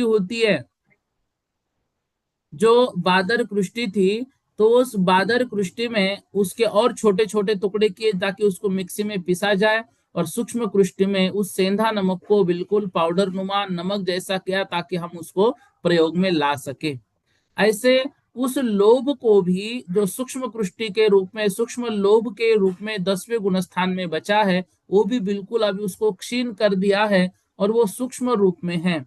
होती है जो बादर कृष्टि थी, तो उस बादर कृष्टि में उसके और छोटे छोटे टुकड़े किए ताकि उसको मिक्सी में पिसा जाए, और सूक्ष्म कृष्टि में उस सेंधा नमक को बिल्कुल पाउडर नुमा नमक जैसा किया ताकि हम उसको प्रयोग में ला सके। ऐसे उस लोभ को भी जो सूक्ष्म कृष्टि के रूप में, सूक्ष्म लोभ के रूप में 10वें गुण स्थान में बचा है, वो भी बिल्कुल अभी उसको क्षीण कर दिया है और वो सूक्ष्म रूप में है।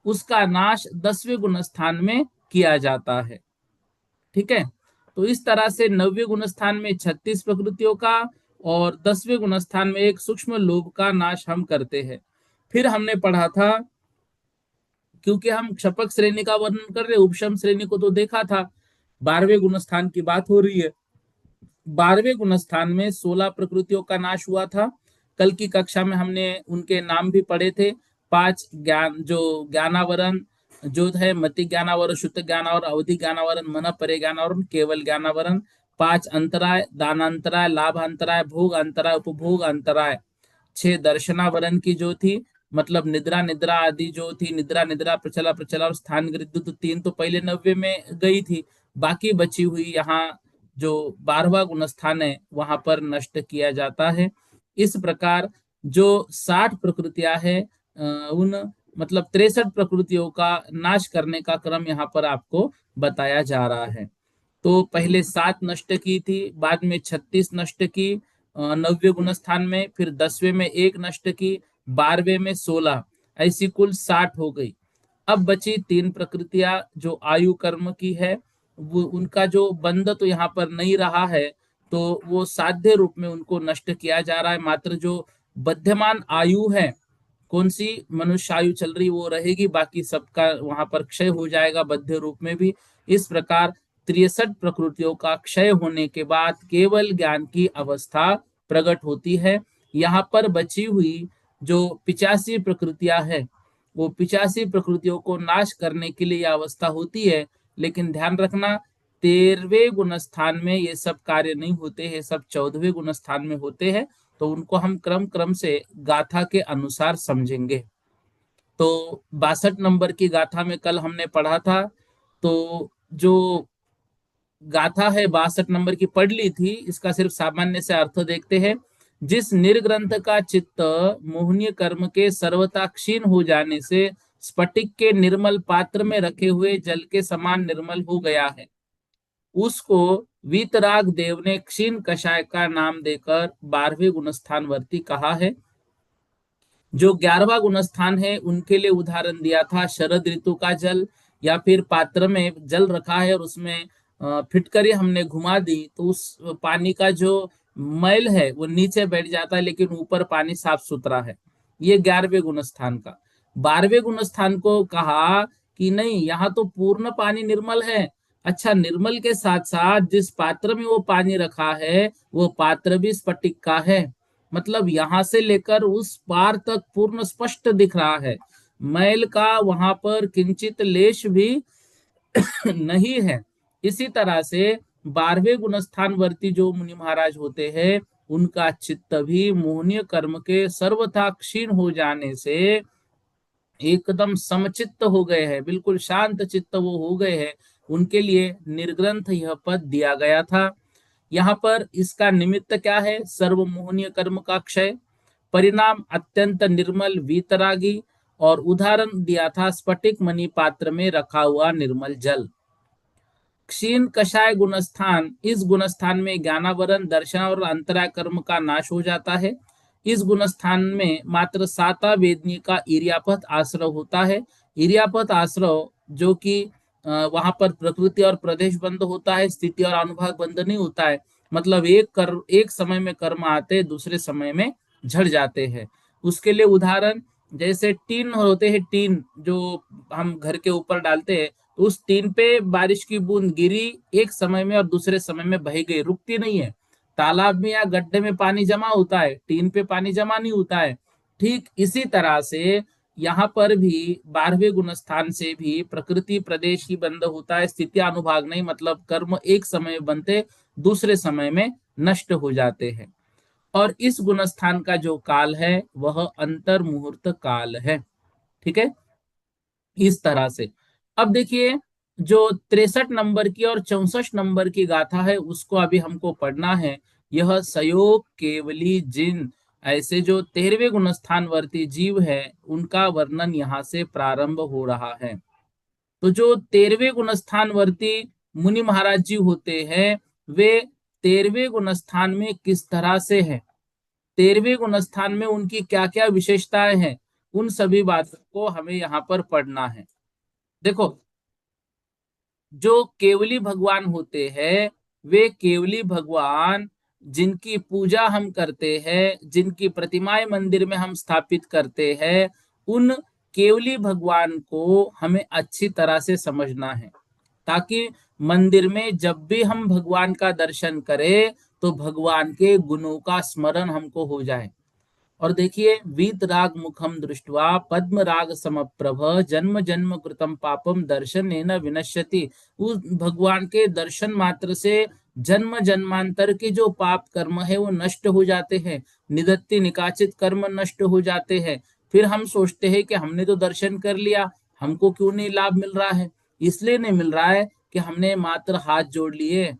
उसका नाश 10वें गुण स्थान में किया जाता है। ठीक है। तो इस तरह से 9वें गुण स्थान में 36 प्रकृतियों का और 10वें गुण स्थान में एक सूक्ष्म लोभ का नाश हम करते हैं। फिर हमने पढ़ा था, क्योंकि हम क्षपक श्रेणी का वर्णन कर रहे, उपशम श्रेणी को तो देखा था, 12वें गुण स्थान की बात हो रही है। 12वें गुण स्थान में 16 प्रकृतियों का नाश हुआ था। कल की कक्षा में हमने उनके नाम भी पढ़े थे। 5 ज्ञान, जो ज्ञानावरण जो है, मति ज्ञानावरण, शुद्ध ज्ञानावरण, अवधि ज्ञानावरण, मन परे ज्ञानावरण, केवल ज्ञानावरण। 5 अंतराय, दानांतराय, लाभ अंतराय, भोग अंतराय, उपभोग अंतराय। 6 दर्शनावरण की जो थी, मतलब निद्रा निद्रा आदि जो थी, निद्रा निद्रा, प्रचला प्रचला और स्थान गृद्धि, तो 3 तो पहले 90 में गई थी। बाकी बची हुई यहाँ जो 12वां गुण स्थान है वहां पर नष्ट किया जाता है। इस प्रकार जो 60 प्रकृतियां हैं, उन मतलब 63 प्रकृतियों का नाश करने का क्रम यहाँ पर आपको बताया जा रहा है। तो पहले 7 नष्ट की थी, बाद में 36 नष्ट की 9वें गुण स्थान में, फिर 10वें में 1 नष्ट की, 12वें में 16, ऐसी कुल 60 हो गई। अब बची 3 प्रकृतियां जो आयु कर्म की है, वो उनका जो बंध तो यहाँ पर नहीं रहा है, तो वो साध्य रूप में उनको नष्ट किया जा रहा है। मात्र जो बध्यमान आयु है, कौन सी मनुष्य आयु चल रही वो रहेगी, बाकी सबका वहां पर क्षय हो जाएगा बद्ध रूप में भी। इस प्रकार 63 प्रकृतियों का क्षय होने के बाद केवल ज्ञान की अवस्था प्रकट होती है। यहाँ पर बची हुई जो 85 प्रकृतियां है, वो 85 प्रकृतियों को नाश करने के लिए यह अवस्था होती है। लेकिन ध्यान रखना, 13वें गुण स्थान में ये सब कार्य नहीं होते हैं, सब 14वें गुण स्थान में होते हैं। तो उनको हम क्रम क्रम से गाथा के अनुसार समझेंगे। तो 62 नंबर की गाथा में कल हमने पढ़ा था, तो जो गाथा है 62 नंबर की पढ़ ली थी, इसका सिर्फ सामान्य से अर्थ देखते हैं। जिस निर्ग्रंथ का चित्त मोहनीय कर्म के सर्वथा क्षीण हो जाने से स्फटिक के निर्मल पात्र में रखे हुए जल के समान निर्मल हो गया है, उसको वीतराग देव ने क्षीण कषाय का नाम देकर 12वें गुणस्थान वर्ती कहा है। जो 11वां गुणस्थान है उनके लिए उदाहरण दिया था शरद ऋतु का जल, या फिर पात्र में जल रखा है और उसमें फिटकरी हमने घुमा दी तो उस पानी का जो मैल है वो नीचे बैठ जाता है, लेकिन ऊपर पानी साफ सुथरा है। ये 11वें गुणस्थान का। 12वें गुणस्थान को कहा कि नहीं, यहाँ तो पूर्ण पानी निर्मल है। अच्छा, निर्मल के साथ साथ जिस पात्र में वो पानी रखा है वो पात्र भी स्फटिक का है, मतलब यहां से लेकर उस पार तक पूर्ण स्पष्ट दिख रहा है, मैल का वहां पर किंचित लेश भी नहीं है। इसी तरह से 12वें गुणस्थान वर्ती जो मुनि महाराज होते हैं, उनका चित्त भी मोहनीय कर्म के सर्वथा क्षीण हो जाने से एकदम समचित्त हो गए हैं, बिल्कुल शांत चित्त वो हो गए हैं। उनके लिए निर्ग्रंथ यह पद दिया गया था। यहाँ पर इसका निमित्त क्या है? सर्वमोहनीय कर्म का क्षय, परिणाम अत्यंत निर्मल वीतरागी, और उदाहरण दिया था स्फटिक मणि पात्र में रखा हुआ निर्मल जल। क्षीण कषाय गुणस्थान, इस गुणस्थान में ज्ञानावरण, दर्शन और अंतराय कर्म का नाश हो जाता है। इस गुणस्थान में मात्र साता वेदनी का इरियापथ आश्रव होता है। इरियापथ आश्रव जो कि वहां पर प्रकृति और प्रदेश बंद होता है, स्थिति और अनुभाग बंद नहीं होता है। मतलब एक समय में कर्म आते, दूसरे समय में झड़ जाते हैं। उसके लिए उदाहरण जैसे टीन होते हैं, टीन जो हम घर के ऊपर डालते हैं, तो उस टीन पे बारिश की बूंद गिरी एक समय में और दूसरे समय में बह गई, रुकती नहीं है। तालाब में या गड्ढे में पानी जमा होता है, टीन पे पानी जमा नहीं होता है। ठीक इसी तरह से यहाँ पर भी 12वें गुण स्थान से भी प्रकृति प्रदेश ही बंद होता है, स्थिति अनुभाग नहीं, मतलब कर्म एक समय बनते, दूसरे समय में नष्ट हो जाते हैं। और इस गुण स्थान का जो काल है वह अंतर मुहूर्त काल है। ठीक है, इस तरह से। अब देखिए, जो 63 नंबर की और 64 नंबर की गाथा है उसको अभी हमको पढ़ना है। यह सयोग केवली जिन, ऐसे जो 13वें गुणस्थान वर्ती जीव है उनका वर्णन यहाँ से प्रारंभ हो रहा है। तो जो 13वें गुणस्थान वर्ती मुनि महाराज जी होते हैं, वे 13वें गुणस्थान में किस तरह से है, 13वें गुणस्थान में उनकी क्या क्या विशेषताएं हैं, उन सभी बातों को हमें यहाँ पर पढ़ना है। देखो, जो केवली भगवान होते हैं, वे केवली भगवान जिनकी पूजा हम करते हैं, जिनकी प्रतिमाएं मंदिर में हम स्थापित करते हैं, उन केवली भगवान को हमें अच्छी तरह से समझना है, ताकि मंदिर में जब भी हम भगवान का दर्शन करें तो भगवान के गुणों का स्मरण हमको हो जाए। और देखिए, वीत राग मुखम दृष्टवा पद्म राग समप्रभ जन्म जन्म कृतम पापम दर्शन न विनश्यति। उस भगवान के दर्शन मात्र से जन्म जन्मांतर के जो पाप कर्म है वो नष्ट हो जाते हैं, निदत्ति निकाचित कर्म नष्ट हो जाते हैं। फिर हम सोचते हैं कि हमने तो दर्शन कर लिया, हमको क्यों नहीं लाभ मिल रहा है। इसलिए नहीं मिल रहा है कि हमने मात्र हाथ जोड़ लिए।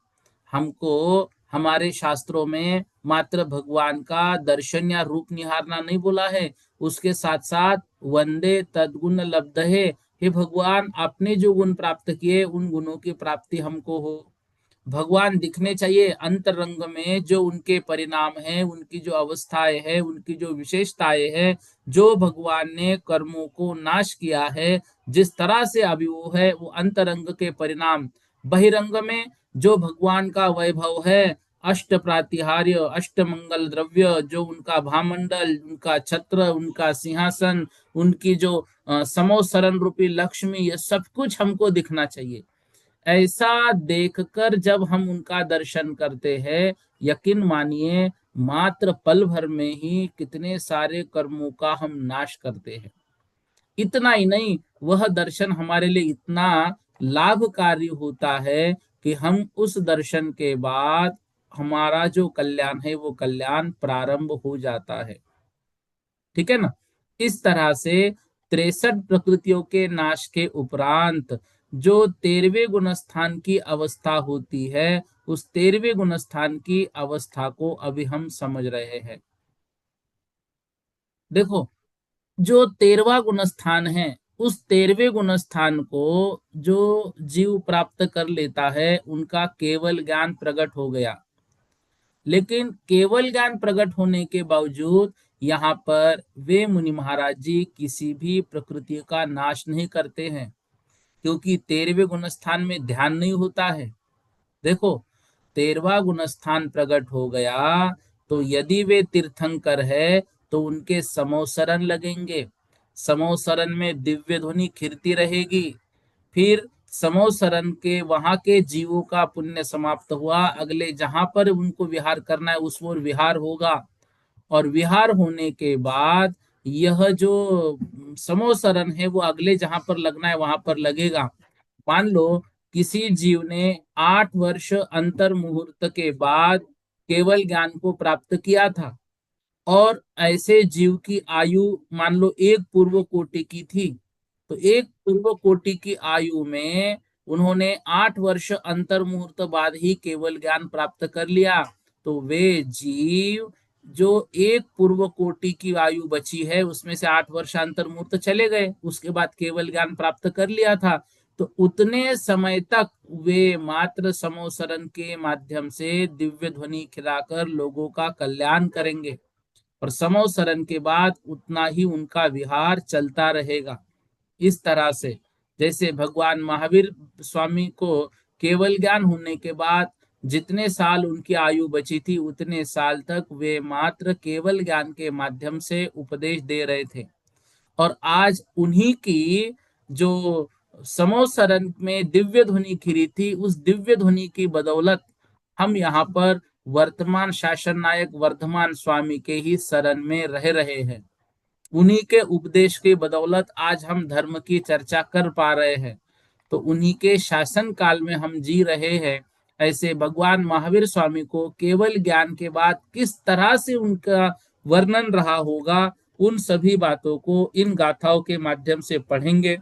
हमको हमारे शास्त्रों में मात्र भगवान का दर्शन या रूप निहारना नहीं बोला है, उसके साथ साथ वंदे तदगुण लब्ध है, हे भगवान आपने जो गुण प्राप्त किए उन गुणों की प्राप्ति हमको हो। भगवान दिखने चाहिए अंतरंग में, जो उनके परिणाम है, उनकी जो अवस्थाएं है, उनकी जो विशेषताएं है, जो भगवान ने कर्मों को नाश किया है, जिस तरह से अभी वो है, वो अंतरंग के परिणाम। बहिरंग में जो भगवान का वैभव है, अष्ट प्रातिहार्य, अष्ट मंगल द्रव्य, जो उनका भामंडल, उनका छत्र, उनका सिंहासन, उनकी जो समोसरण रूपी लक्ष्मी, ये सब कुछ हमको दिखना चाहिए। ऐसा देखकर जब हम उनका दर्शन करते हैं, यकीन मानिए मात्र पल भर में ही कितने सारे कर्मों का हम नाश करते हैं। इतना ही नहीं, वह दर्शन हमारे लिए इतना लाभकारी होता है कि हम उस दर्शन के बाद हमारा जो कल्याण है वो कल्याण प्रारंभ हो जाता है। ठीक है ना। इस तरह से 63 प्रकृतियों के नाश के उपरांत जो 13वें गुणस्थान की अवस्था होती है, उस 13वें गुणस्थान की अवस्था को अभी हम समझ रहे हैं। देखो, जो 13वां गुणस्थान है, उस 13वें गुणस्थान को जो जीव प्राप्त कर लेता है उनका केवल ज्ञान प्रकट हो गया। लेकिन केवल ज्ञान प्रकट होने के बावजूद यहाँ पर वे मुनि महाराज जी किसी भी प्रकृति का नाश नहीं करते हैं, क्योंकि 13वें गुणस्थान में ध्यान नहीं होता है। देखो, 13वां गुणस्थान प्रकट हो गया तो यदि वे तीर्थंकर है तो उनके समोसरण लगेंगे, समोसरण में दिव्य ध्वनि खिरती रहेगी। फिर समोसरण के वहां के जीवों का पुण्य समाप्त हुआ, अगले जहां पर उनको विहार करना है उस ओर विहार होगा। और विहार होने के बाद यह जो समोसरण है वो अगले जहां पर लगना है वहां पर लगेगा। मान लो किसी जीव ने 8 वर्ष अंतर मुहूर्त के बाद केवल ज्ञान को प्राप्त किया था, और ऐसे जीव की आयु मान लो एक पूर्व कोटि की थी, तो एक पूर्व कोटि की आयु में उन्होंने 8 वर्ष अंतर मुहूर्त बाद ही केवल ज्ञान प्राप्त कर लिया। तो वे जीव जो एक पूर्व कोटि की आयु बची है उसमें से 8 वर्ष अंतर मुहूर्त चले गए, उसके बाद केवल ज्ञान प्राप्त कर लिया था, तो उतने समय तक वे मात्र समोसरण के माध्यम से दिव्य ध्वनि खिलाकर लोगों का कल्याण करेंगे। और समोसरण के बाद उतना ही उनका विहार चलता रहेगा। इस तरह से जैसे भगवान महावीर स्वामी को केवल ज्ञान होने के बाद जितने साल उनकी आयु बची थी उतने साल तक वे मात्र केवल ज्ञान के माध्यम से उपदेश दे रहे थे। और आज उन्हीं की जो समोसरन में दिव्य ध्वनि खिरी थी, उस दिव्य ध्वनि की बदौलत हम यहाँ पर वर्तमान शासन नायक वर्धमान स्वामी के ही शरण में रह रहे हैं। उन्हीं के उपदेश की बदौलत आज हम धर्म की चर्चा कर पा रहे हैं। तो उन्हीं के शासन काल में हम जी रहे हैं। ऐसे भगवान महावीर स्वामी को केवल ज्ञान के बाद किस तरह से उनका वर्णन रहा होगा, उन सभी बातों को इन गाथाओं के माध्यम से पढ़ेंगे।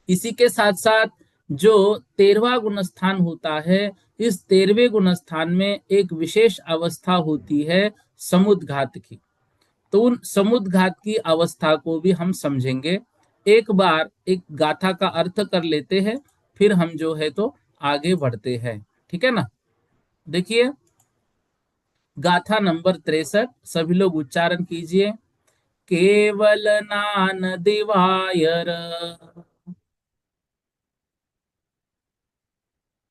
इसी के साथ साथ जो 13वां गुणस्थान होता है, इस 13वें गुणस्थान में एक विशेष अवस्था होती है समुद्घात की। तो उन समुद्घात की अवस्था को भी हम समझेंगे। एक बार एक गाथा का अर्थ कर लेते हैं, फिर हम जो है तो आगे बढ़ते हैं। ठीक है ना। देखिए, गाथा नंबर 63, सभी लोग उच्चारण कीजिए। केवल नान दिवायर,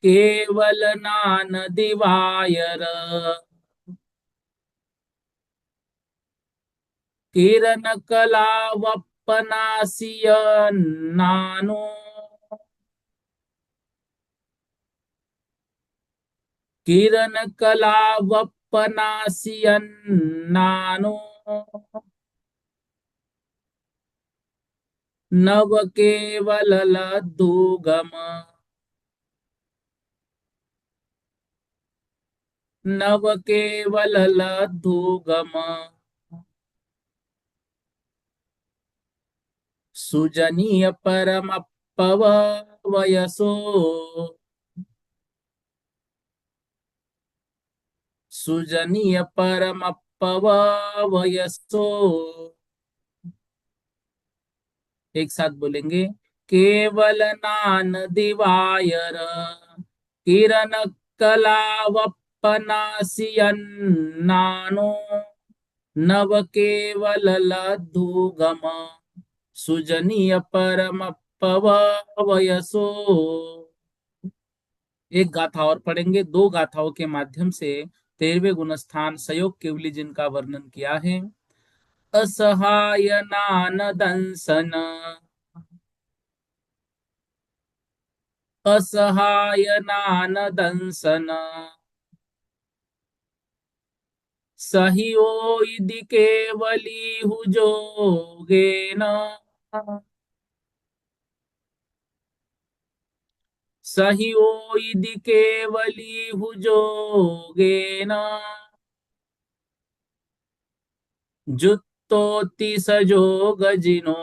केवल नान दिवायर, किरण कला वपनासिय नानो, किरण कला वपनासियन नानो, नव केवल लद्दुगम, नव केवल लद्दुगम, सुजनीय परम पव वयसो, सुजनीय परम पव वयसो। एक साथ बोलेंगे। केवल नान दिवायर, किरण कलावपनासियन नानो, नव केवल लधुगम, सुजनीय परम पव वयसो। एक गाथा और पढ़ेंगे, दो गाथाओं के माध्यम से 13वें गुणस्थान सयोग केवली जिनका वर्णन किया है। असहाय नान दंसन, असहाय नान दंसन, सही ओइदि केवली हुजोगेन, सही ओइदि केवली हुजोगेन, जुत्तोति सजोग जिनो,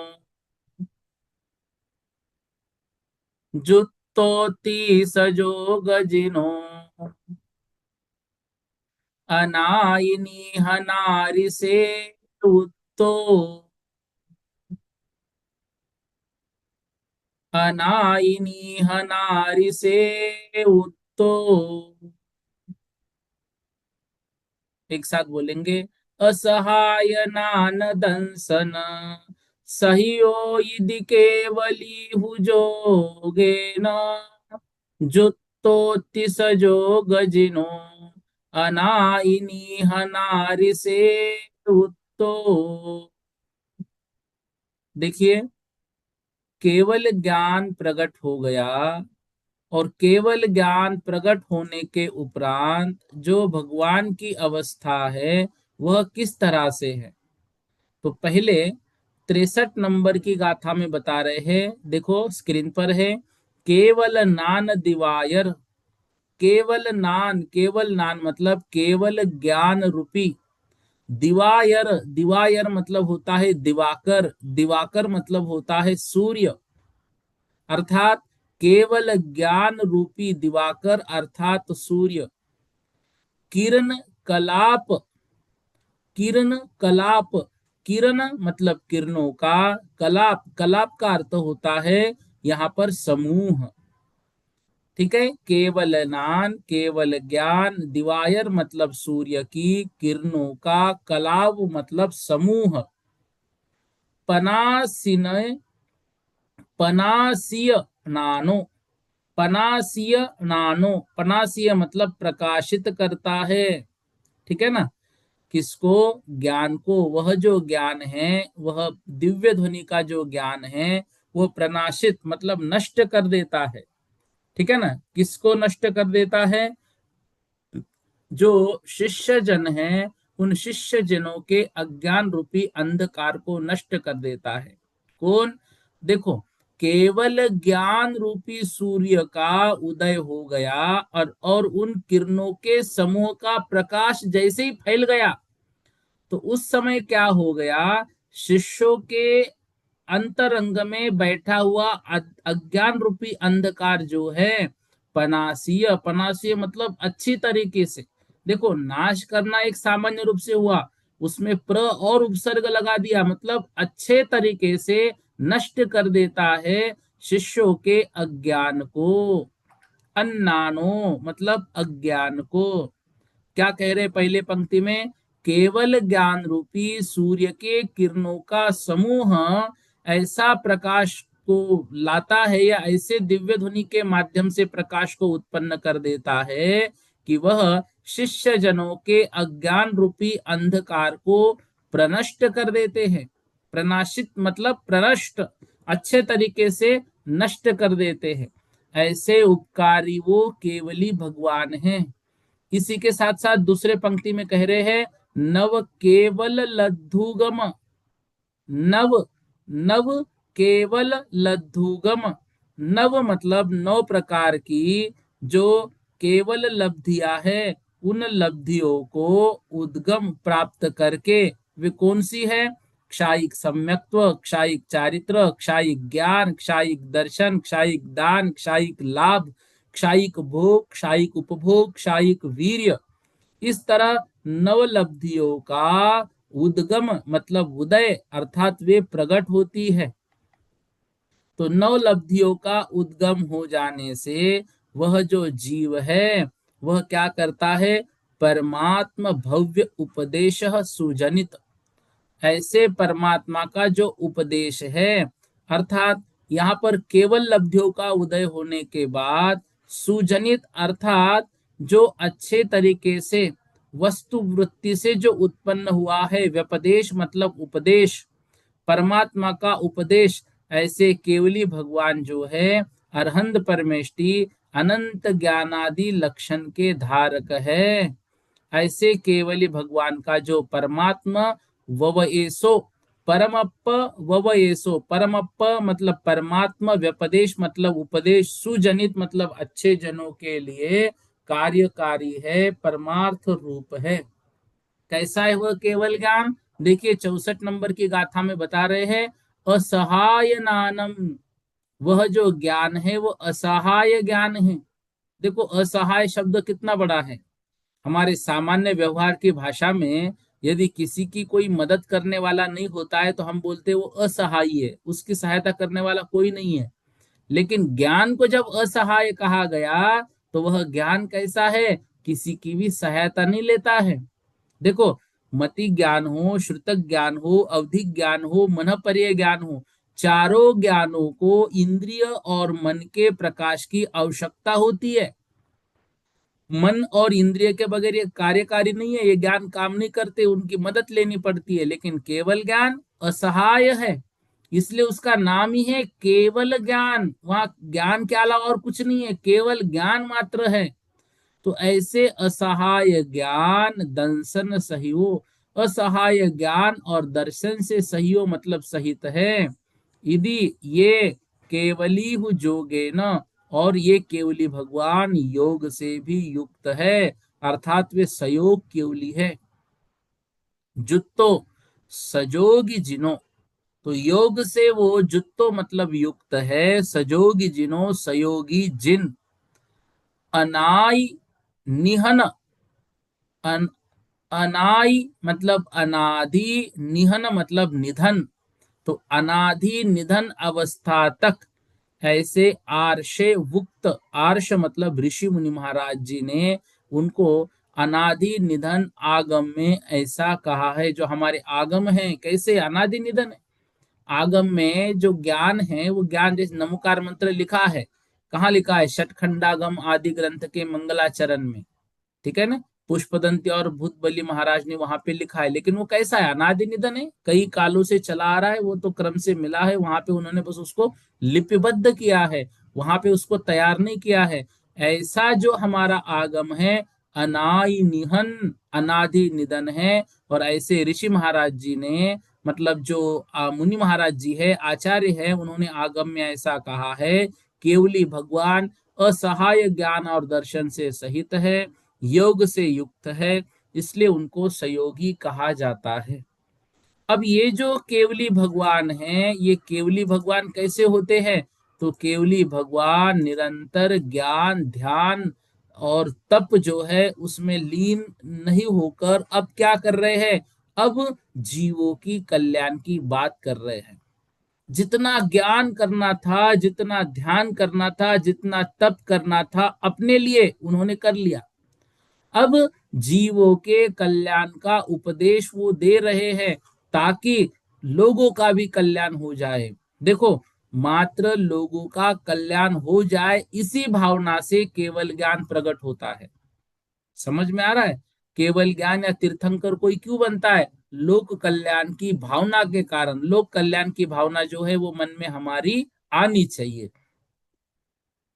जुत्तोति सजोग जिनो, अनाइनी हनारि से उत्तो, अनाइनी हनारि से उत्तो। एक साथ बोलेंगे। असहाय नान दंसन, सहियो यदि केवली हुजोगे न, जुत्तो तिसजो गजिनो, अनाइनी हनारि से उत्तो। देखिए, केवल ज्ञान प्रकट हो गया, और केवल ज्ञान प्रकट होने के उपरांत जो भगवान की अवस्था है वह किस तरह से है। तो पहले 63 नंबर की गाथा में बता रहे हैं, देखो स्क्रीन पर है। केवल नान दिवायर, केवल नान, केवल नान मतलब केवल ज्ञान रूपी। दिवायर, दिवायर मतलब होता है दिवाकर, दिवाकर मतलब होता है सूर्य। अर्थात केवल ज्ञान रूपी दिवाकर अर्थात सूर्य। किरण कलाप, किरण कलाप, किरण मतलब किरणों का, कलाप, कलाप का अर्थ होता है यहाँ पर समूह। ठीक है। केवल नान, केवल ज्ञान, दिवायर मतलब सूर्य की किरणों का, कलाव मतलब समूह। पनासिनय, पनासिय नानो, पनासिय नानो, पनासिय मतलब प्रकाशित करता है। ठीक है ना। किसको? ज्ञान को। वह जो ज्ञान है, वह दिव्य ध्वनि का जो ज्ञान है, वो प्रनाशित मतलब नष्ट कर देता है। ठीक है ना? किसको नष्ट कर देता है? जो शिष्य जन है, उन शिष्य जनों के अज्ञान रूपी अंधकार को नष्ट कर देता है। कौन? देखो, केवल ज्ञान रूपी सूर्य का उदय हो गया और उन किरणों के समूह का प्रकाश जैसे ही फैल गया, तो उस समय क्या हो गया? शिष्यों के अंतरंग में बैठा हुआ अज्ञान रूपी अंधकार जो है, पनासीय, पनासीय मतलब अच्छी तरीके से। देखो, नाश करना एक सामान्य रूप से हुआ, उसमें प्र और उपसर्ग लगा दिया, मतलब अच्छे तरीके से नष्ट कर देता है शिष्यों के अज्ञान को। अन्नानो मतलब अज्ञान को। क्या कह रहे पहले पंक्ति में? केवल ज्ञान रूपी सूर्य के किरणों का समूह ऐसा प्रकाश को लाता है, या ऐसे दिव्य ध्वनि के माध्यम से प्रकाश को उत्पन्न कर देता है कि वह शिष्य जनों के अज्ञान रूपी अंधकार को प्रनष्ट कर देते हैं। प्रनाशित मतलब प्रनष्ट, अच्छे तरीके से नष्ट कर देते हैं। ऐसे उपकारी वो केवली भगवान हैं। इसी के साथ साथ दूसरे पंक्ति में कह रहे हैं, नव केवल लद्धुगम। नव, नव केवल लद्धुगम। नव मतलब 9 प्रकार की जो केवल लब्धियां है, उन लब्धियों को उद्गम प्राप्त करके, वे कौन सी है? क्षायिक सम्यक्त्व, क्षायिक चारित्र, क्षायिक ज्ञान, क्षायिक दर्शन, क्षायिक दान, क्षायिक लाभ, क्षायिक भोग, क्षायिक उपभोग, क्षायिक वीर्य। इस तरह नवलब्धियों का उद्गम मतलब उदय, अर्थात वे प्रकट होती है। तो नवलब्धियों का उद्गम हो जाने से वह जो जीव है, वह क्या करता है? परमात्मा भव्य उपदेश सुजनित। ऐसे परमात्मा का जो उपदेश है, अर्थात यहाँ पर केवल लब्धियों का उदय होने के बाद सुजनित, अर्थात जो अच्छे तरीके से वस्तु वृत्ति से जो उत्पन्न हुआ है, व्यपदेश मतलब उपदेश, परमात्मा का उपदेश। ऐसे केवली भगवान जो है, अरहंत परमेष्टि, अनंत ज्ञानादि लक्षण के धारक है। ऐसे केवली भगवान का जो परमात्मा ववएसो, परमप्प ववएसो, परमप्प मतलब परमात्मा, व्यपदेश मतलब उपदेश, सुजनित मतलब अच्छे जनों के लिए कार्यकारी है, परमार्थ रूप है। कैसा है वह केवल ज्ञान? देखिए 64 नंबर की गाथा में बता रहे हैं, असहाय नानम। वह जो ज्ञान है वो असहाय ज्ञान है। देखो, असहाय शब्द कितना बड़ा है। हमारे सामान्य व्यवहार की भाषा में यदि किसी की कोई मदद करने वाला नहीं होता है, तो हम बोलते हैं वो असहाय है, उसकी सहायता करने वाला कोई नहीं है। लेकिन ज्ञान को जब असहाय कहा गया, तो वह ज्ञान कैसा है? किसी की भी सहायता नहीं लेता है। देखो, मति ज्ञान हो, श्रुतक ज्ञान हो, अवधिक ज्ञान हो, मनःपर्य ज्ञान हो, चारों ज्ञानों को इंद्रिय और मन के प्रकाश की आवश्यकता होती है। मन और इंद्रिय के बगैर ये कार्यकारी नहीं है, ये ज्ञान काम नहीं करते, उनकी मदद लेनी पड़ती है। लेकिन केवल ज्ञान असहाय है, इसलिए उसका नाम ही है केवल ज्ञान। वहां ज्ञान के अलावा और कुछ नहीं है, केवल ज्ञान मात्र है। तो ऐसे असहाय ज्ञान दंसन सहियो, असहाय ज्ञान और दर्शन से सहियो मतलब सहित है। यदि ये केवली हु जोगे न, और ये केवली भगवान योग से भी युक्त है, अर्थात वे सयोग केवली है। जुत्तो सजोगी जिनो, तो योग से वो जुत्तो मतलब युक्त है, सजोगी जिनो सयोगी जिन। अनाई निहन, अन, अनाई मतलब अनादि, निहन मतलब निधन। तो अनादि निधन अवस्था तक ऐसे आर्षे वुक्त, आर्ष मतलब ऋषि मुनि महाराज जी ने उनको अनादि निधन आगम में ऐसा कहा है। जो हमारे आगम है, कैसे अनादि निधन है? आगम में जो ज्ञान है, वो ज्ञान जैसे नमोकार मंत्र लिखा है, कहाँ लिखा है? षटखंडागम आदि ग्रंथ के मंगलाचरण में। ठीक है ना? पुष्पदंती और भूतबली महाराज ने वहां पे लिखा है, लेकिन वो कैसा है, अनादि निधन है, कई कालों से चला आ रहा है, वो तो क्रम से मिला है, वहां पे उन्होंने बस उसको लिपिबद्ध किया है, वहां पे उसको तैयार नहीं किया है। ऐसा जो हमारा आगम है अनाई निहन अनादि निधन है। और ऐसे ऋषि महाराज जी ने, मतलब जो मुनि महाराज जी है, आचार्य है, उन्होंने आगम में ऐसा कहा है, केवली भगवान असहाय ज्ञान और दर्शन से सहित है, योग से युक्त है, इसलिए उनको सयोगी कहा जाता है। अब ये जो केवली भगवान हैं, ये केवली भगवान कैसे होते हैं? तो केवली भगवान निरंतर ज्ञान, ध्यान और तप जो है उसमें लीन नहीं होकर अब क्या कर रहे हैं? अब जीवों की कल्याण की बात कर रहे हैं। जितना ज्ञान करना था, जितना ध्यान करना था, जितना तप करना था, अपने लिए उन्होंने कर लिया। अब जीवों के कल्याण का उपदेश वो दे रहे हैं, ताकि लोगों का भी कल्याण हो जाए। देखो, मात्र लोगों का कल्याण हो जाए, इसी भावना से केवल ज्ञान प्रकट होता है। समझ में आ रहा है? केवल ज्ञान या तीर्थंकर कोई क्यों बनता है? लोक कल्याण की भावना के कारण। लोक कल्याण की भावना जो है वो मन में हमारी आनी चाहिए।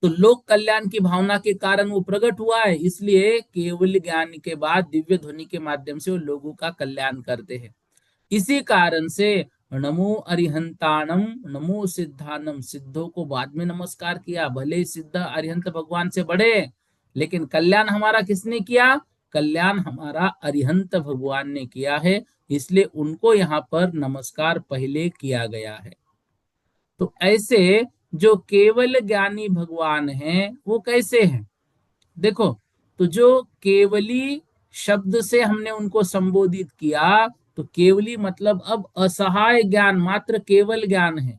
तो लोक कल्याण की भावना के कारण वो प्रकट हुआ है, इसलिए केवल ज्ञान के बाद दिव्य ध्वनि के माध्यम से वो लोगों का कल्याण करते हैं। इसी कारण से नमो अरिहंताणम, नमो सिद्धानम, सिद्धों को बाद में नमस्कार किया, भले ही सिद्ध अरिहंत भगवान से बड़े, लेकिन कल्याण हमारा किसने किया? कल्याण हमारा अरिहंत भगवान ने किया है, इसलिए उनको यहाँ पर नमस्कार पहले किया गया है। तो ऐसे जो केवल ज्ञानी भगवान हैं वो कैसे हैं? देखो, तो जो केवली शब्द से हमने उनको संबोधित किया, तो केवली मतलब अब असहाय ज्ञान, मात्र केवल ज्ञान है।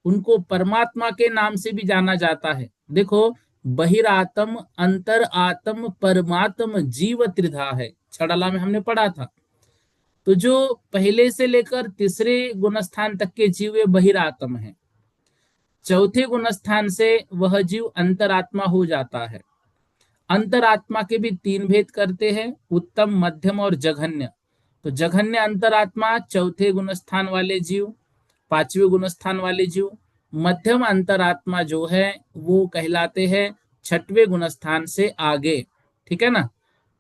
उनको परमात्मा के नाम से भी जाना जाता है। देखो, बहिरात्म, अंतर आत्म, परमात्म, जीव त्रिधा है, छड़ला में हमने पढ़ा था। तो जो पहले से लेकर तीसरे गुणस्थान तक के जीव बहिरात्म है, चौथे गुणस्थान से वह जीव अंतरात्मा हो जाता है। अंतरात्मा के भी तीन भेद करते हैं, उत्तम, मध्यम और जघन्य। तो जघन्य अंतरात्मा चौथे गुणस्थान वाले जीव, पांचवें गुणस्थान वाले जीव। मध्यम अंतरात्मा जो है वो कहलाते हैं छठवें गुणस्थान से आगे, ठीक है ना।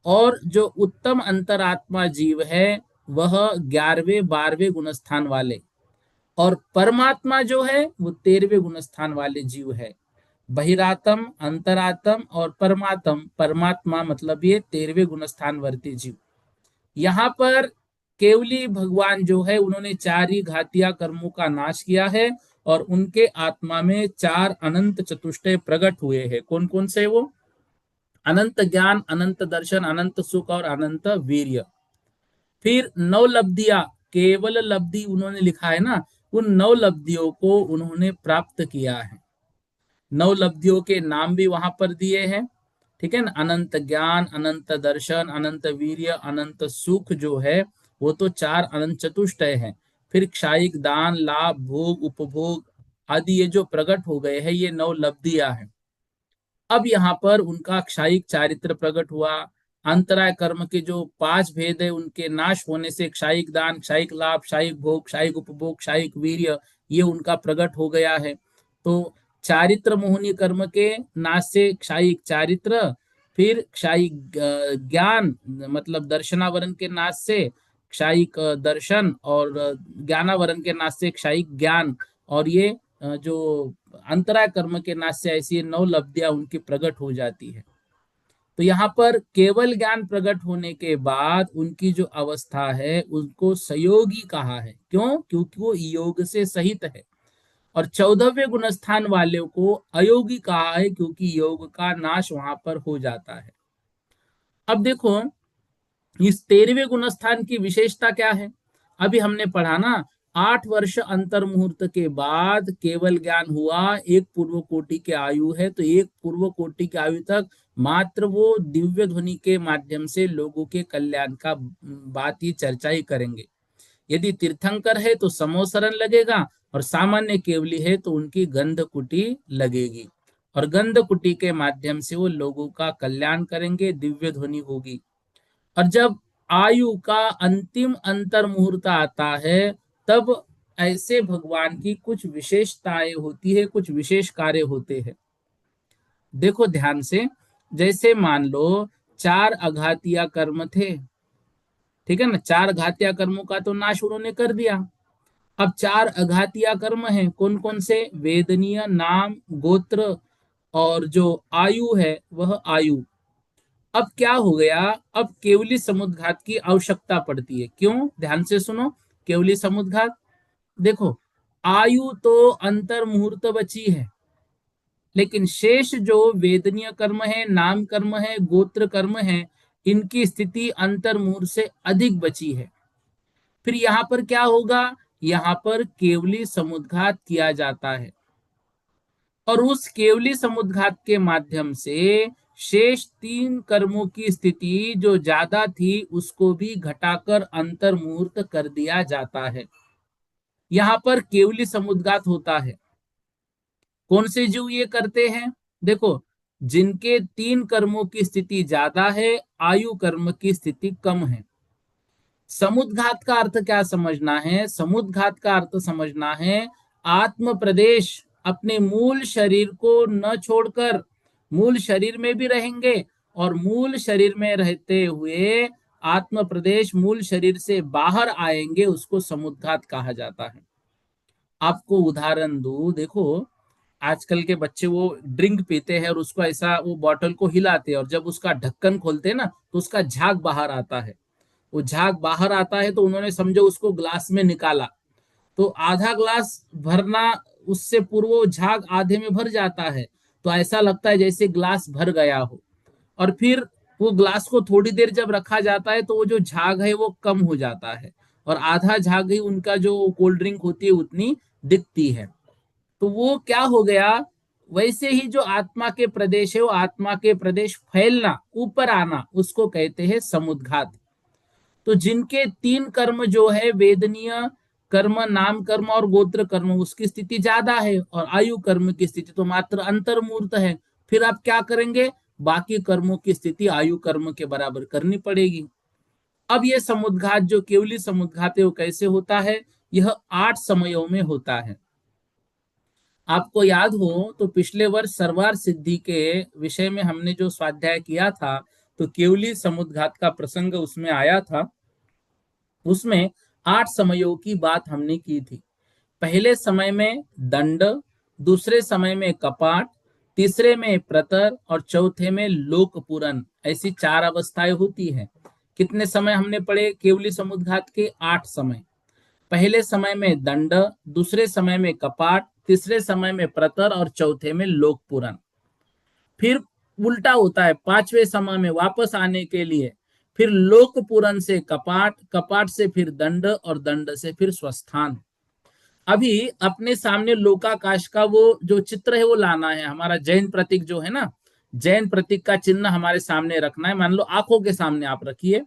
और जो उत्तम अंतरात्मा जीव है वह 11वें 12वें गुणस्थान वाले, और परमात्मा जो है वो 13वें गुणस्थान वाले जीव है। बहिरातम, अंतरात्म और परमात्म, परमात्मा मतलब ये 13वें गुणस्थान वर्ती जीव। यहाँ पर केवली भगवान जो है उन्होंने चार ही घातिया कर्मों का नाश किया है, और उनके आत्मा में चार अनंत चतुष्टय प्रकट हुए हैं। कौन कौन से? वो अनंत ज्ञान, अनंत दर्शन, अनंत सुख और अनंत वीर्य। फिर नौ लब्धियां, केवल लब्धि उन्होंने लिखा है ना, उन नौ लब्धियों को उन्होंने प्राप्त किया है। नौ लब्धियों के नाम भी वहां पर दिए हैं, ठीक है ना। अनंत ज्ञान, अनंत दर्शन, अनंत वीर्य, अनंत सुख जो है वो तो चार अनंत चतुष्टय है। फिर क्षायिक दान, लाभ, भोग, उपभोग आदि ये जो प्रकट हो गए हैं, ये नौ लब्धियां हैं। अब यहाँ पर उनका क्षायिक चारित्र प्रकट हुआ। अंतराय कर्म के जो पांच भेद है उनके नाश होने से क्षायिक दान, क्षायिक लाभ, क्षायिक भोग, क्षायिक उपभोग, क्षायिक वीर्य, ये उनका प्रकट हो गया है। तो चारित्र मोहनी कर्म के नाश से क्षायिक चारित्र, फिर क्षायिक ज्ञान मतलब दर्शनावरण के नाश से क्षायिक दर्शन, और ज्ञानावरण के नाश से क्षायिक ज्ञान, और ये जो अंतराय कर्म के नाश से ऐसी नौ लब्धियां उनकी प्रकट हो जाती है। तो यहाँ पर केवल ज्ञान प्रकट होने के बाद उनकी जो अवस्था है उनको सयोगी कहा है। क्यों? क्योंकि वो योग से सहित है। और 14वें गुणस्थान वाले को अयोगी कहा है, क्योंकि योग का नाश वहां पर हो जाता है। अब देखो, इस 13वें गुणस्थान की विशेषता क्या है? अभी हमने पढ़ा ना, 8 वर्ष अंतर मुहूर्त के बाद केवल ज्ञान हुआ, एक पूर्व कोटि के आयु है, तो एक पूर्व कोटि की आयु तक मात्र वो दिव्य ध्वनि के माध्यम से लोगों के कल्याण का बात ही चर्चा ही करेंगे। यदि तीर्थंकर है तो समोसरण लगेगा, और सामान्य केवली है तो उनकी गंध कुटी लगेगी, और गंध कुटी के माध्यम से वो लोगों का कल्याण करेंगे, दिव्य ध्वनि होगी। और जब आयु का अंतिम अंतर मुहूर्त आता है, तब ऐसे भगवान की कुछ विशेषताएं होती है, कुछ विशेष कार्य होते हैं। देखो ध्यान से, जैसे मान लो चार अघातिया कर्म थे, ठीक है ना, चार घातिया कर्मों का तो नाश उन्होंने कर दिया। अब चार अघातिया कर्म हैं, कौन कौन से? वेदनीय, नाम, गोत्र और जो आयु है वह आयु। अब क्या हो गया, अब केवली समुद्घात की आवश्यकता पड़ती है। क्यों? ध्यान से सुनो, केवली समुद्घात। देखो, आयु तो अंतर मुहूर्त बची है, लेकिन शेष जो वेदनीय कर्म है, नाम कर्म है, गोत्र कर्म है, इनकी स्थिति अंतर मुहूर्त से अधिक बची है। फिर यहां पर क्या होगा, यहां पर केवली समुद्घात किया जाता है, और उस केवली समुद्घात के माध्यम से शेष तीन कर्मों की स्थिति जो ज्यादा थी उसको भी घटाकर अंतर मुहूर्त कर दिया जाता है। यहां पर केवली समुद्घात होता है। कौन से जीव ये करते हैं? देखो, जिनके तीन कर्मों की स्थिति ज्यादा है, आयु कर्म की स्थिति कम है। समुद्घात का अर्थ क्या समझना है? समुद्घात का अर्थ समझना है आत्म प्रदेश, अपने मूल शरीर को न छोड़कर मूल शरीर में भी रहेंगे, और मूल शरीर में रहते हुए आत्म प्रदेश मूल शरीर से बाहर आएंगे, उसको समुद्घात कहा जाता है। आपको उदाहरण दू, देखो आजकल के बच्चे वो ड्रिंक पीते हैं और उसको ऐसा वो बॉटल को हिलाते हैं, और जब उसका ढक्कन खोलते हैं ना तो उसका झाग बाहर आता है। वो झाग बाहर आता है तो उन्होंने समझो उसको ग्लास में निकाला, तो आधा ग्लास भरना, उससे पूर्व वो झाग आधे में भर जाता है, तो ऐसा लगता है जैसे ग्लास भर गया हो। और फिर वो ग्लास को थोड़ी देर जब रखा जाता है तो वो जो झाग है वो कम हो जाता है, और आधा झाग ही उनका जो कोल्ड ड्रिंक होती है उतनी दिखती है। तो वो क्या हो गया, वैसे ही जो आत्मा के प्रदेश है, वो आत्मा के प्रदेश फैलना, ऊपर आना, उसको कहते हैं समुद्घात। तो जिनके तीन कर्म जो है, वेदनीय कर्म, नाम कर्म और गोत्र कर्म, उसकी स्थिति ज्यादा है, और आयु कर्म की स्थिति तो मात्र अंतर्मूर्त है। फिर आप क्या करेंगे, बाकी कर्मों की स्थिति आयु कर्म के बराबर करनी पड़ेगी। अब ये समुद्घात, जो केवली समुद्घात है, वो कैसे होता है? यह 8 समयों में होता है। आपको याद हो तो पिछले वर्ष सर्वार सिद्धि के विषय में हमने जो स्वाध्याय किया था, तो केवली समुद्घात का प्रसंग उसमें आया था। उसमें 8 समयों की बात हमने की थी। पहले समय में दंड, दूसरे समय में कपाट, तीसरे में प्रतर और चौथे में लोकपूरन, ऐसी 4 अवस्थाएं होती हैं। कितने समय हमने पढ़े केवली समुद्घात के? 8 समय। पहले समय में दंड, दूसरे समय में कपाट, तीसरे समय में प्रतर और चौथे में लोकपूरन। फिर उल्टा होता है, 5वें समय में वापस आने के लिए फिर लोकपूरन से कपाट, कपाट से फिर दंड और दंड से फिर स्वस्थान। अभी अपने सामने लोकाकाश का वो जो चित्र है वो लाना है, हमारा जैन प्रतीक जो है ना, जैन प्रतीक का चिन्ह हमारे सामने रखना है। मान लो आंखों के सामने आप रखिए।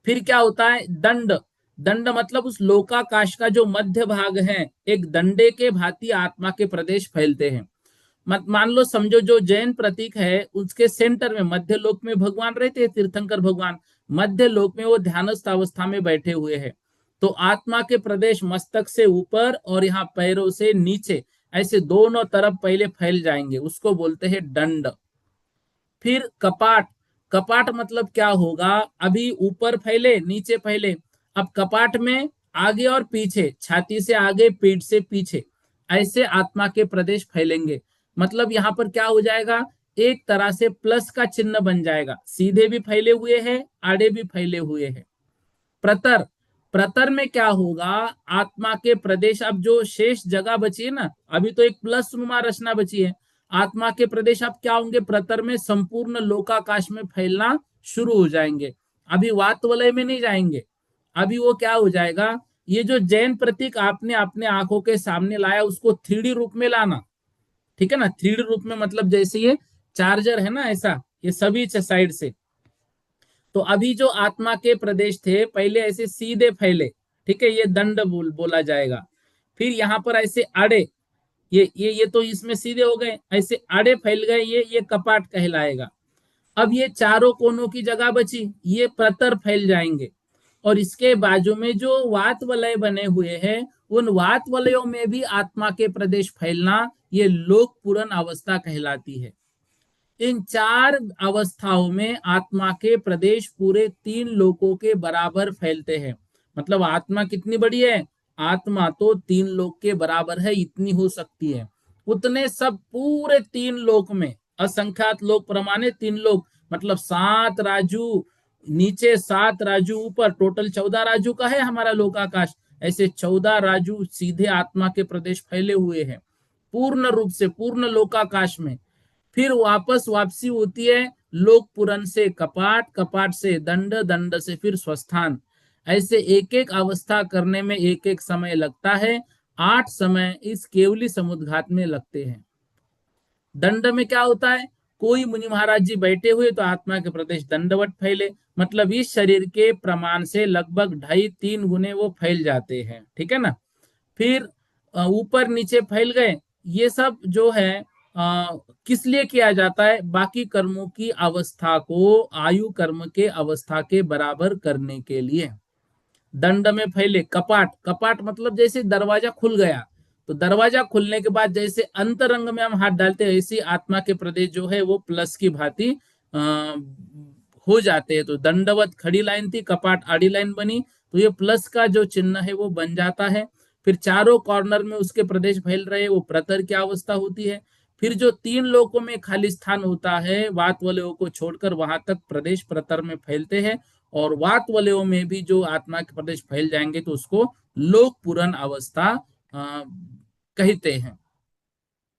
फिर क्या होता है, दंड। दंड मतलब उस लोकाकाश का जो मध्य भाग है, एक दंडे के भांति आत्मा के प्रदेश फैलते हैं। मत मान लो, समझो जो जैन प्रतीक है उसके सेंटर में मध्य लोक में भगवान रहते हैं, तीर्थंकर भगवान मध्य लोक में वो ध्यानस्थ अवस्था में बैठे हुए हैं। तो आत्मा के प्रदेश मस्तक से ऊपर और यहाँ पैरों से नीचे, ऐसे दोनों तरफ पहले फैल जाएंगे, उसको बोलते हैं दंड। फिर कपाट। कपाट मतलब क्या होगा, अभी ऊपर फैले नीचे फैले, अब कपाट में आगे और पीछे, छाती से आगे पीठ से पीछे, ऐसे आत्मा के प्रदेश फैलेंगे। मतलब यहां पर क्या हो जाएगा, एक तरह से प्लस का चिन्ह बन जाएगा, सीधे भी फैले हुए हैं, आड़े भी फैले हुए हैं। प्रतर। प्रतर में क्या होगा, आत्मा के प्रदेश, अब जो शेष जगह बची है ना, अभी तो एक प्लस नुमा रचना बची है, आत्मा के प्रदेश अब क्या होंगे, प्रतर में संपूर्ण लोकाकाश में फैलना शुरू हो जाएंगे। अभी वात वलय में नहीं जाएंगे, अभी वो क्या हो जाएगा, ये जो जैन प्रतीक आपने अपने आंखों के सामने लाया उसको 3D रूप में लाना। ठीक है ना, 3D रूप में मतलब जैसे ये चार्जर है ना, ऐसा ये सभी साइड से। तो अभी जो आत्मा के प्रदेश थे पहले ऐसे सीधे फैले, ठीक है, ये दंड बोला जाएगा। फिर यहां पर ऐसे आड़े, ये तो इसमें सीधे हो गए, ऐसे आड़े फैल गए, ये कपाट कहलाएगा। अब ये चारों कोनों की जगह बची, ये प्रतर फैल जाएंगे, और इसके बाजू में जो वात वलय बने हुए हैं, उन वात वलयों में भी आत्मा के प्रदेश फैलना, ये लोक पूर्ण अवस्था कहलाती है। इन चार अवस्थाओं में आत्मा के प्रदेश पूरे तीन लोकों के बराबर फैलते हैं। मतलब आत्मा कितनी बड़ी है, आत्मा तो तीन लोक के बराबर है, इतनी हो सकती है। उतने सब पूरे तीन लोक में, असंख्यात लोक प्रमाणे तीन लोक, मतलब 7 राजू नीचे, 7 राजू ऊपर, टोटल 14 राजू का है हमारा लोकाकाश। ऐसे 14 राजू सीधे आत्मा के प्रदेश फैले हुए हैं पूर्ण रूप से, पूर्ण लोकाकाश में। फिर वापस वापसी होती है लोक पुरन से कपाट, कपाट से दंड, दंड से फिर स्वस्थान। ऐसे एक एक अवस्था करने में एक एक समय लगता है। 8 समय इस केवली समुद्घात में लगते हैं। दंड में क्या होता है, कोई मुनि महाराज जी बैठे हुए तो आत्मा के प्रदेश दंडवत फैले, मतलब इस शरीर के प्रमाण से लगभग 2.5-3 गुने वो फैल जाते हैं, ठीक है ना। फिर ऊपर नीचे फैल गए, ये सब जो है किस लिए किया जाता है, बाकी कर्मों की अवस्था को आयु कर्म के अवस्था के बराबर करने के लिए। दंड में फैले कपाट, कपाट मतलब जैसे दरवाजा खुल गया, तो दरवाजा खुलने के बाद जैसे अंतरंग में हम हाथ डालते हैं, ऐसी आत्मा के प्रदेश जो है वो प्लस की भांति हो जाते हैं। तो दंडवत खड़ी लाइन थी, कपाट आड़ी लाइन बनी, तो ये प्लस का जो चिन्ह है वो बन जाता है। फिर चारों कॉर्नर में उसके प्रदेश फैल रहे, वो प्रतर की अवस्था होती है। फिर जो तीन लोकों में खाली स्थान होता है, वात वलयों को छोड़कर, वहां तक प्रदेश प्रतर में फैलते हैं। और वात वलयों में भी जो आत्मा के प्रदेश फैल जाएंगे तो उसको लोक पूर्ण अवस्था कहते हैं।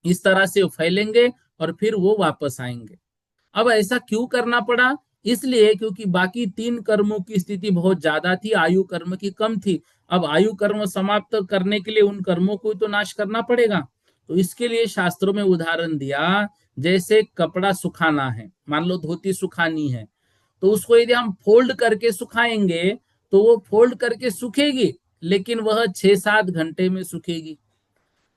इस तरह से वो फैलेंगे और फिर वो वापस आएंगे। अब ऐसा क्यों करना पड़ा, इसलिए क्योंकि बाकी तीन कर्मों की स्थिति बहुत ज्यादा थी, आयु कर्म की कम थी। अब आयु कर्म समाप्त करने के लिए उन कर्मों को तो नाश करना पड़ेगा। तो इसके लिए शास्त्रों में उदाहरण दिया, जैसे कपड़ा सुखाना है, मान लो धोती सुखानी है, तो उसको यदि हम फोल्ड करके सुखाएंगे तो वो फोल्ड करके सूखेगी, लेकिन वह 6-7 घंटे में सूखेगी।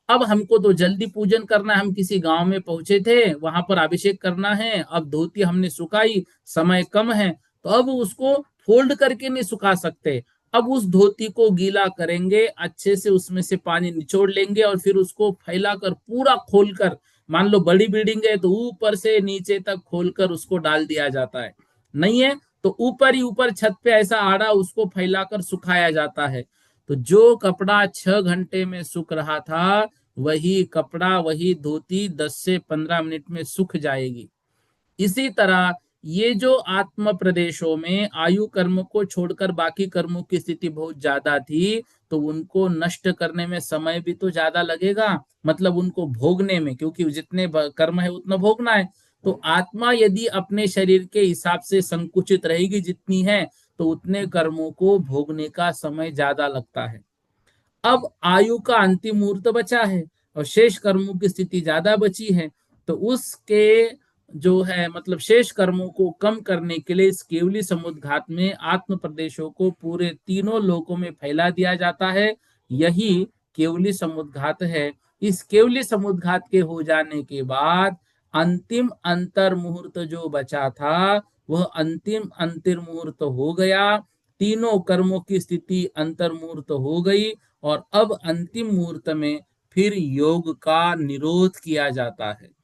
अब हमको तो जल्दी पूजन करना है, हम किसी गांव में पहुंचे थे, वहां पर अभिषेक करना है, अब धोती हमने सुखाई, समय कम है, तो अब उसको फोल्ड करके नहीं सुखा सकते। अब उस धोती को गीला करेंगे अच्छे से, उसमें से पानी निचोड़ लेंगे और फिर उसको फैलाकर पूरा खोलकर, मान लो बड़ी बिल्डिंग है तो ऊपर से नीचे तक खोलकर उसको डाल दिया जाता है, नहीं है तो ऊपर ही ऊपर छत पे ऐसा आड़ा उसको फैलाकर सुखाया जाता है। तो जो कपड़ा 6 घंटे में सूख रहा था, वही कपड़ा, वही धोती 10 से 15 मिनट में सूख जाएगी। इसी तरह ये जो आत्म प्रदेशों में आयु कर्म को छोड़कर बाकी कर्मों की स्थिति बहुत ज्यादा थी, तो उनको नष्ट करने में समय भी तो ज्यादा लगेगा, मतलब उनको भोगने में, क्योंकि जितने कर्म है उतना भोगना है। तो आत्मा यदि अपने शरीर के हिसाब से संकुचित रहेगी जितनी है, तो उतने कर्मों को भोगने का समय ज्यादा लगता है। अब आयु का अंतिम मुहूर्त बचा है और शेष कर्मों की स्थिति ज्यादा बची है, तो उसके जो है मतलब शेष कर्मों को कम करने के लिए इस केवली समुद्घात में आत्म प्रदेशों को पूरे तीनों लोकों में फैला दिया जाता है। यही केवली समुद्घात है। इस केवली समुद्घात के हो जाने के बाद अंतिम अंतर मुहूर्त जो बचा था, वह अंतिम अंतर मुहूर्त हो गया। तीनों कर्मों की स्थिति अंतर मुहूर्त हो गई, और अब अंतिम मुहूर्त में फिर योग का निरोध किया जाता है।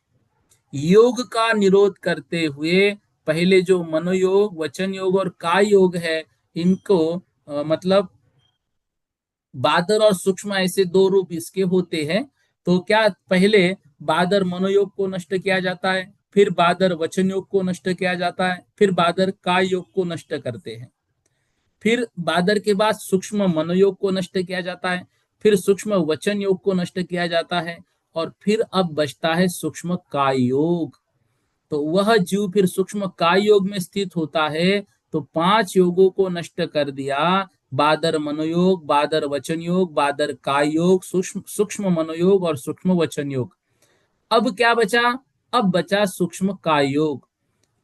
योग का निरोध करते हुए पहले जो मनोयोग, वचन योग और काय योग है, इनको मतलब बादर और सूक्ष्म ऐसे दो रूप इसके होते हैं। तो क्या पहले बादर मनोयोग को नष्ट किया जाता है, फिर बादर वचन योग को नष्ट किया जाता है, फिर बादर काय योग को नष्ट करते हैं। फिर बादर के बाद सूक्ष्म मनोयोग को नष्ट किया जाता है, फिर सूक्ष्म वचन योग को नष्ट किया जाता है, और फिर अब बचता है सूक्ष्म काय योग। तो वह जीव फिर सूक्ष्म काय योग में स्थित होता है। तो 5 योगों को नष्ट कर दिया, बादर मनोयोग, बादर वचन योग, बादर काय योग, सूक्ष्म सूक्ष्म मनोयोग और सूक्ष्म वचन योग। अब क्या बचा, अब बचा सूक्ष्म काय योग।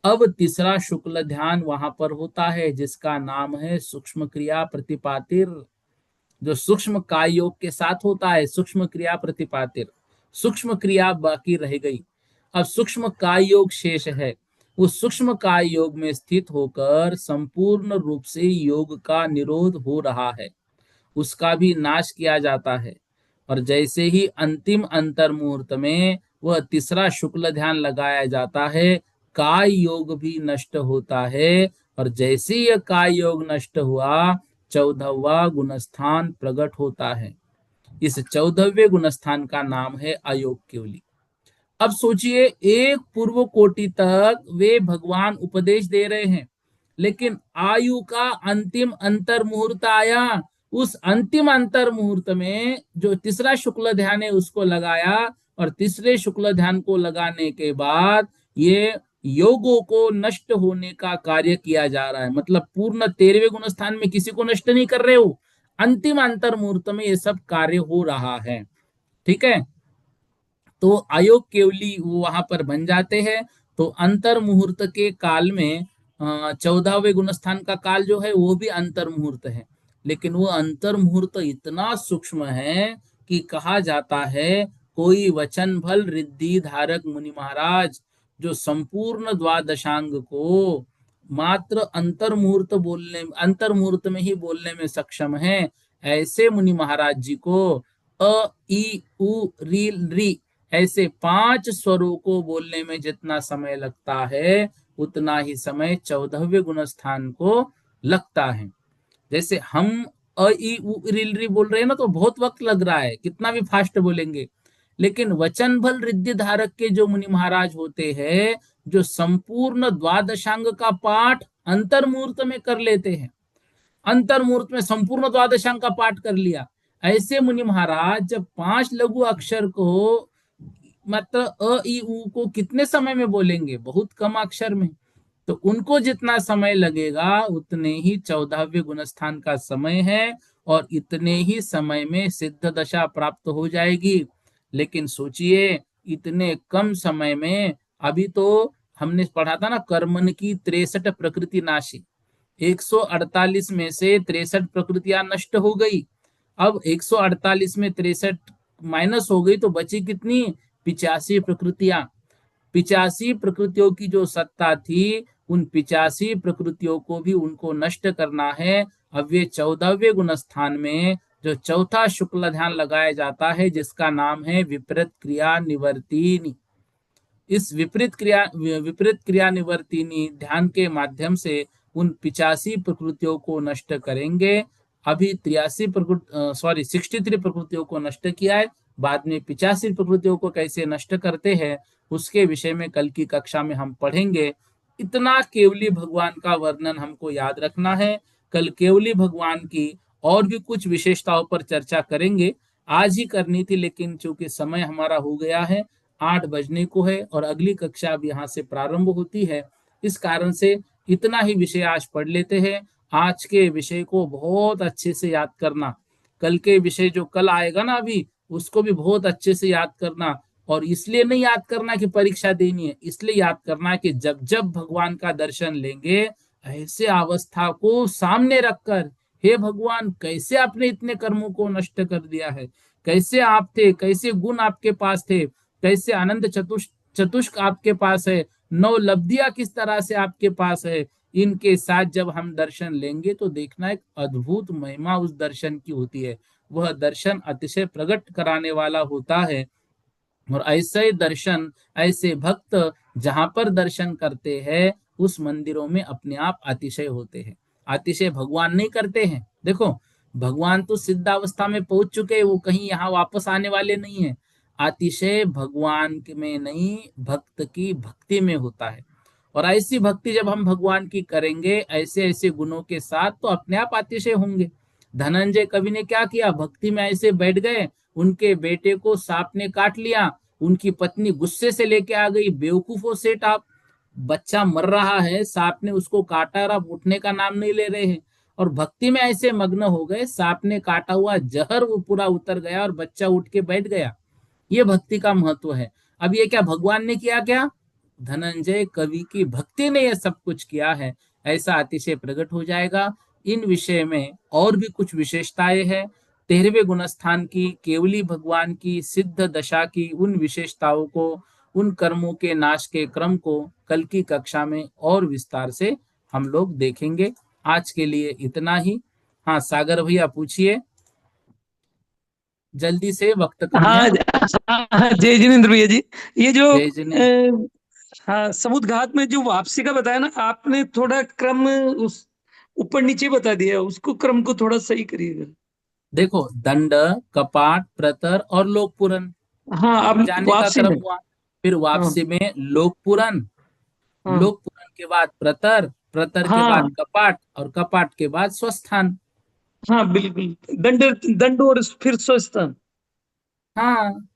अब तीसरा शुक्ल ध्यान वहां पर होता है, जिसका नाम है सूक्ष्म क्रिया प्रतिपातिर, जो सूक्ष्म काय योग के साथ होता है, सूक्ष्म क्रिया प्रतिपातिर। सूक्ष्म क्रिया बाकी रह गई, अब सूक्ष्म काय योग शेष है। उस सूक्ष्म काय योग में स्थित होकर संपूर्ण रूप से योग का निरोध हो रहा है, उसका भी नाश किया जाता है। और जैसे ही अंतिम अंतर मुहूर्त में वह तीसरा शुक्ल ध्यान लगाया जाता है, काय योग भी नष्ट होता है। और जैसे यह काय योग नष्ट हुआ, 14वां गुणस्थान प्रकट होता है। इस 14वें गुणस्थान का नाम है अयोग केवली। अब सोचिए, एक पूर्व कोटि तक वे भगवान उपदेश दे रहे हैं, लेकिन आयु का अंतिम अंतर मुहूर्त आया। उस अंतिम अंतर मुहूर्त में जो तीसरा शुक्ल ध्यान है उसको लगाया, और तीसरे शुक्ल ध्यान को लगाने के बाद ये योगों को नष्ट होने का कार्य किया जा रहा है। मतलब पूर्ण 13वें गुण स्थान में किसी को नष्ट नहीं कर रहे हो, अंतिम अंतर मुहूर्त में ये सब कार्य हो रहा है। ठीक है, तो आयोग केवली वो वहां पर बन जाते हैं। तो अंतर मुहूर्त के काल में 14वें गुणस्थान का काल जो है वो भी अंतर मुहूर्त है, लेकिन वो अंतर मुहूर्त इतना सूक्ष्म है कि कहा जाता है कोई वचन भल रिद्धि धारक मुनि महाराज, जो संपूर्ण द्वादशांग को मात्र अंतर मुहूर्त में ही बोलने में सक्षम है, ऐसे मुनि महाराज जी को अ ई उ री री ऐसे 5 स्वरों को बोलने में जितना समय लगता है, उतना ही समय 14वें गुण स्थान को लगता है। जैसे हम अ ई उ री री बोल रहे हैं ना, तो बहुत वक्त लग रहा है, कितना भी फास्ट बोलेंगे। लेकिन वचन बल रिद्धि धारक के जो मुनि महाराज होते हैं, जो संपूर्ण द्वादशांग का पाठ अंतर मुहूर्त में कर लेते हैं, अंतर मुहूर्त में संपूर्ण द्वादशांग का पाठ कर लिया, ऐसे मुनि महाराज जब 5 लघु अक्षर को मतलब अ ई उ को कितने समय में बोलेंगे, बहुत कम अक्षर में। तो उनको जितना समय लगेगा उतने ही 14वें गुणस्थान का समय है, और इतने ही समय में सिद्ध दशा प्राप्त हो जाएगी। लेकिन सोचिए, इतने कम समय में, अभी तो हमने पढ़ा था ना, कर्मन की 63 प्रकृति नाशी, 148 में से 63 प्रकृतियां नष्ट हो गई। अब 148 में 63 माइनस हो गई तो बची कितनी, 85 प्रकृतियां। 85 प्रकृतियों की जो सत्ता थी, उन 85 प्रकृतियों को भी उनको नष्ट करना है। अब ये 14वें गुण स्थान में जो चौथा शुक्ल ध्यान लगाया जाता है, जिसका नाम है विपरीत क्रिया निवर्तिनी। इस विपरीत क्रिया निवर्तिनी ध्यान के माध्यम से उन 85 प्रकृतियों को नष्ट करेंगे। अभी 63 प्रकृतियों को नष्ट किया है, बाद में 85 प्रकृतियों को कैसे नष्ट करते हैं उसके विषय में कल की कक्षा में हम पढ़ेंगे। इतना केवली भगवान का वर्णन हमको याद रखना है। कल केवली भगवान की और भी कुछ विशेषताओं पर चर्चा करेंगे, आज ही करनी थी, लेकिन चूंकि समय हमारा हो गया है, 8 बजने को है और अगली कक्षा अब यहाँ से प्रारंभ होती है, इस कारण से इतना ही विषय आज पढ़ लेते हैं। आज के विषय को बहुत अच्छे से याद करना, कल के विषय जो कल आएगा ना अभी, उसको भी बहुत अच्छे से याद करना। और इसलिए नहीं याद करना कि परीक्षा देनी है, इसलिए याद करना कि जब जब भगवान का दर्शन लेंगे, ऐसे अवस्था को सामने रखकर, हे भगवान कैसे आपने इतने कर्मों को नष्ट कर दिया है, कैसे आप थे, कैसे गुण आपके पास थे, कैसे आनंद चतुष्क आपके पास है, 9 लब्धियां किस तरह से आपके पास है, इनके साथ जब हम दर्शन लेंगे तो देखना एक अद्भुत महिमा उस दर्शन की होती है। वह दर्शन अतिशय प्रकट कराने वाला होता है। और ऐसे दर्शन, ऐसे भक्त जहां पर दर्शन करते हैं, उस मंदिरों में अपने आप अतिशय होते हैं। अतिशय भगवान नहीं करते हैं। देखो, भगवान तो सिद्धावस्था में पहुंच चुके हैं, वो कहीं यहाँ वापस आने वाले नहीं है। अतिशय भगवान में नहीं, भक्त की भक्ति में होता है। और ऐसी भक्ति जब हम भगवान की करेंगे ऐसे ऐसे गुणों के साथ, तो अपने आप अतिशय होंगे। धनंजय कवि ने क्या किया, भक्ति में ऐसे बैठ गए, उनके बेटे को सांप ने काट लिया, उनकी पत्नी गुस्से से लेके आ गई, बेवकूफो सेठ आप, बच्चा मर रहा है, सांप ने उसको काटा और आप उठने का नाम नहीं ले रहे हैं। और भक्ति में ऐसे मग्न हो गए, सांप ने काटा हुआ जहर वो पूरा उतर गया और बच्चा उठ के बैठ गया। ये भक्ति का महत्व है। अब ये क्या भगवान ने किया, क्या धनंजय कवि की भक्ति ने यह सब कुछ किया है, ऐसा अतिशय प्रकट हो जाएगा। इन विषय में और भी कुछ विशेषताएं हैं। 13वें गुणस्थान की, केवली भगवान की, सिद्ध दशा की उन विशेषताओं को उन कर्मों के नाश के क्रम को कल की कक्षा में और विस्तार से हम लोग देखेंगे। आज के लिए इतना ही। हाँ सागर भैया पूछिए, जल्दी से, वक्त कम है। हाँ हाँ हाँ, जय जिनेन्द्र भैया जी। ये जो जय जिनेन्द्र। हाँ, समुद्र घाट में जो वापसी का बताया ना आपने, थोड़ा क्रम उस ऊपर नीचे बता दिया, उसको क्रम को थोड़ा सही करिएगा। देखो, दंड, कपाट, प्रतर और लोकपुरन, हाँ, अब जाने का वापसी क्रम में। हुआ। फिर हाँ वापसी में लोकपुरन, हाँ लोकपुरन के बाद प्रतर, प्रतर के बाद हाँ कपाट और कपाट के बाद स्वस्थान। हाँ, बिल्कुल। दंड, दंड और फिर स्वस्थ। हाँ,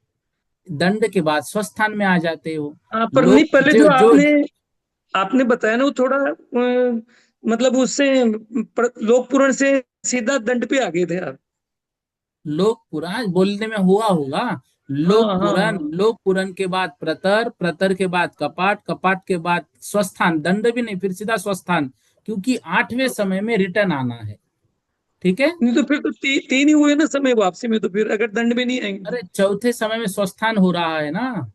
दंड के बाद स्वस्थान में आ जाते हो। हाँ, पर नहीं, लोक पहले जो जो जो आपने आपने बताया ना वो थोड़ा मतलब उससे लोक पुराण से सीधा दंड पे आ गए थे आप। लोक पुराण बोलने में हुआ होगा। हाँ लोक हाँ पुराण, हाँ। लोक पुराण के बाद प्रतर, प्रतर के बाद कपाट, कपाट के बाद स्वस्थान, दंड भी नहीं, फिर सीधा स्वस्थान, क्योंकि 8वें समय में रिटर्न आना है। ठीक है। नहीं तो फिर तो तीन ही हुए ना समय वापसी में, तो फिर अगर दंड में नहीं आएंगे तो। अरे चौथे समय में स्वस्थान हो रहा है ना।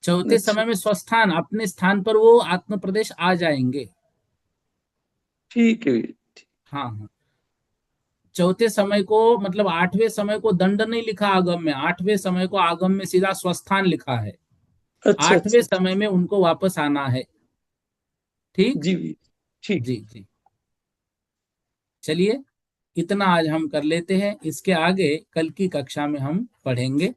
चौथे अच्छा, समय में स्वस्थान, अपने स्थान पर वो आत्म प्रदेश आ जाएंगे। ठीक है। हाँ हाँ। चौथे समय को मतलब 8वें समय को दंड नहीं लिखा आगम में, 8वें समय को आगम में सीधा स्वस्थान लिखा है। अच्छा 8वें अच्छा अच्छा। समय में उनको वापस आना है। ठीक। जी भी। ठीक। जी जी। चलिए, इतना आज हम कर लेते हैं। इसके आगे कल की कक्षा में हम पढ़ेंगे।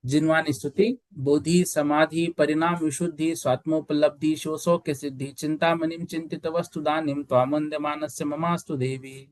जिन्वान स्तुति, बोधि समाधि परिणाम विशुद्धि स्वात्मोपलब्धि शोषो के सिद्धि चिंतामणिम चिंतित वस्तु दानिम त्वामंद्यमानस्य ममास्तु देवी।